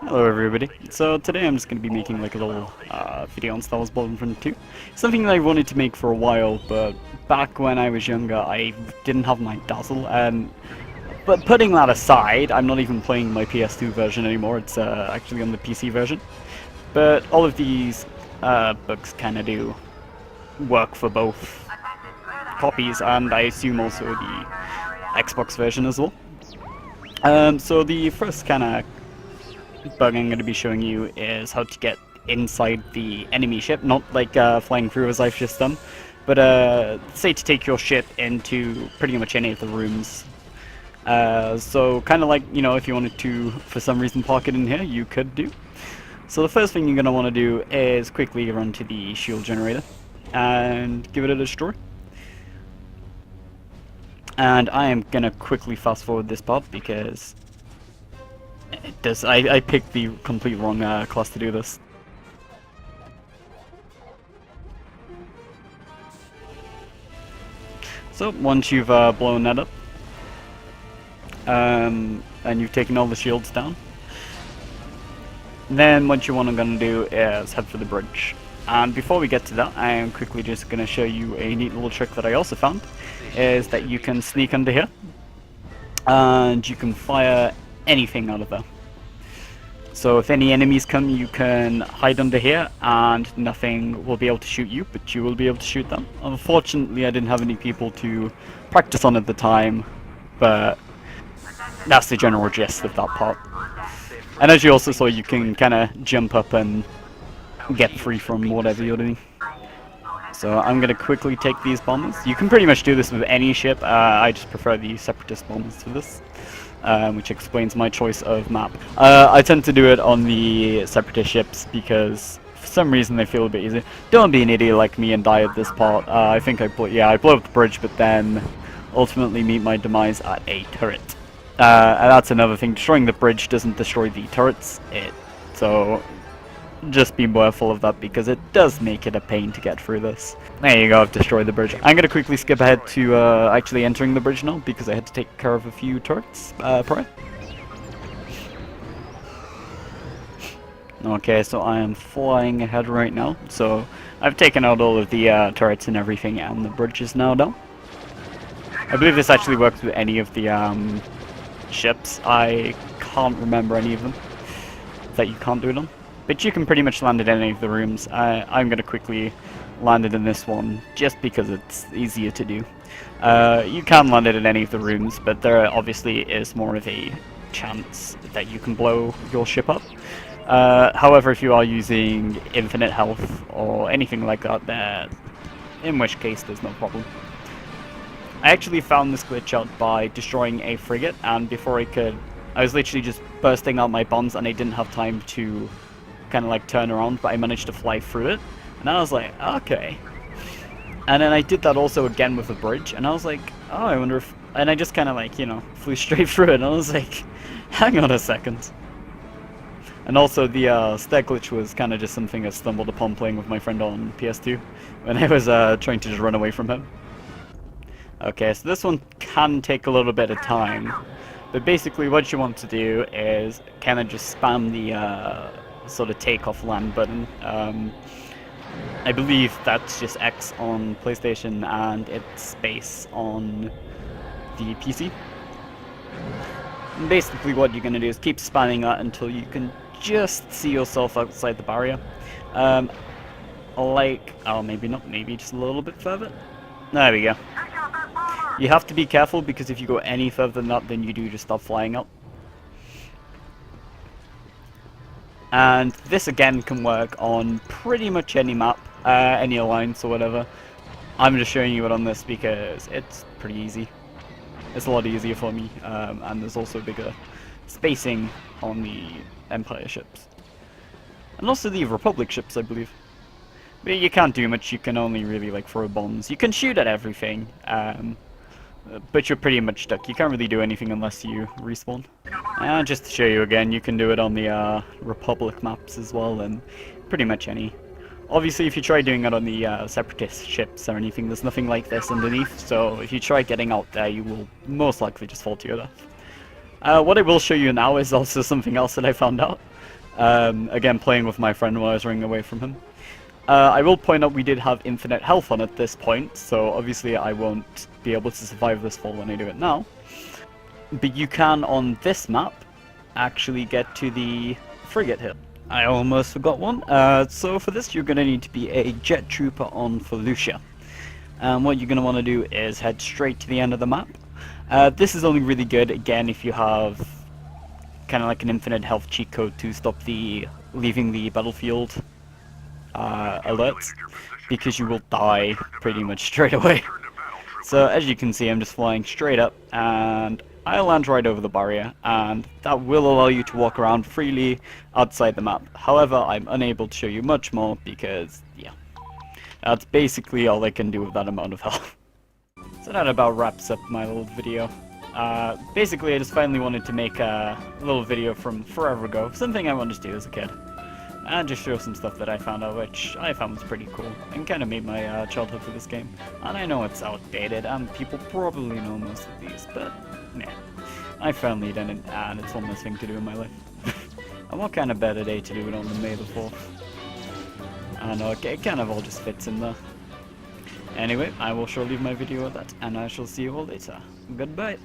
Hello everybody. So today I'm just going to be making like a little video on Star Wars Battlefront 2. Something that I wanted to make for a while, but back when I was younger I didn't have my Dazzle, and but putting that aside, I'm not even playing my PS2 version anymore, it's actually on the PC version. But all of these books kind of do work for both copies, and I assume also the Xbox version as well. So the first kind of bug I'm going to be showing you is how to get inside the enemy ship, not like flying through as I've just done, but say to take your ship into pretty much any of the rooms. So kind of like, you know, if you wanted to for some reason park it in here, you could do. So the first thing you're going to want to do is quickly run to the shield generator and give it a destroy. And I am going to quickly fast forward this part because I picked the complete wrong class to do this. So once you've blown that up, and you've taken all the shields down, then what you want to gonna do is head for the bridge. And before we get to that, I am quickly just gonna show you a neat little trick that I also found, is that you can sneak under here, and you can fire anything out of there. So if any enemies come, you can hide under here and nothing will be able to shoot you, but you will be able to shoot them. Unfortunately, I didn't have any people to practice on at the time, but that's the general gist of that part. And as you also saw, you can kind of jump up and get free from whatever you're doing. So I'm going to quickly take these bombers. You can pretty much do this with any ship. I just prefer the Separatist bombers for this. Which explains my choice of map. I tend to do it on the Separatist ships because for some reason they feel a bit easier. Don't be an idiot like me and die at this part. I think I blow up the bridge, but then ultimately meet my demise at a turret. And that's another thing. Destroying the bridge doesn't destroy the turrets. So just be mindful of that because it does make it a pain to get through this. There you go, I've destroyed the bridge. I'm going to quickly skip ahead to actually entering the bridge now because I had to take care of a few turrets prior. Okay, so I am flying ahead right now. So I've taken out all of the turrets and everything, and the bridge is now down. I believe this actually works with any of the ships. I can't remember any of them that you can't do it on. But you can pretty much land it in any of the rooms. I'm going to quickly land it in this one, just because it's easier to do. You can land it in any of the rooms, but there obviously is more of a chance that you can blow your ship up. However, if you are using infinite health or anything like that, in which case there's no problem. I actually found this glitch out by destroying a frigate, and before I was literally just bursting out my bombs and I didn't have time to kind of like turn around, but I managed to fly through it, and I was like, okay. And then I did that also again with the bridge, and I was like, oh, I wonder if, and I just kind of like, you know, flew straight through it, and I was like, hang on a second. And also the stair glitch was kind of just something I stumbled upon playing with my friend on PS2 when I was trying to just run away from him. Okay, so this one can take a little bit of time, but basically what you want to do is kind of just spam the sort of takeoff land button. I believe that's just X on PlayStation and it's space on the PC. And basically what you're going to do is keep spamming that until you can just see yourself outside the barrier. Oh, maybe not, maybe just a little bit further. There we go. You have to be careful because if you go any further than that, then you do just stop flying up. And this again can work on pretty much any map, any alliance or whatever. I'm just showing you it on this because it's pretty easy. It's a lot easier for me, and there's also bigger spacing on the Empire ships. And also the Republic ships, I believe. But you can't do much, you can only really like throw bombs. You can shoot at everything, but you're pretty much stuck. You can't really do anything unless you respawn. And just to show you again, you can do it on the Republic maps as well, and pretty much any. Obviously, if you try doing it on the Separatist ships or anything, there's nothing like this underneath, so if you try getting out there, you will most likely just fall to your death. What I will show you now is also something else that I found out. Again, playing with my friend while I was running away from him. I will point out we did have infinite health on at this point, so obviously I won't be able to survive this fall when I do it now. But you can, on this map, actually get to the frigate hill. I almost forgot one. So for this, you're going to need to be a jet trooper on Felucia. What you're going to want to do is head straight to the end of the map. This is only really good, again, if you have kind of like an infinite health cheat code to stop the leaving the battlefield alerts, because you will die pretty much straight away. So as you can see, I'm just flying straight up, and I land right over the barrier, and that will allow you to walk around freely outside the map. However, I'm unable to show you much more because, yeah, that's basically all I can do with that amount of health. So that about wraps up my little video. Basically, I just finally wanted to make a little video from forever ago, something I wanted to do as a kid. And just show some stuff that I found out, which I found was pretty cool, and kind of made my childhood for this game. And I know it's outdated, and people probably know most of these, but man, I finally did it, and it's one less thing to do in my life. And what kind of better day to do it on than May the 4th? I don't know, it kind of all just fits in there. Anyway, I will sure leave my video at that, and I shall see you all later. Goodbye.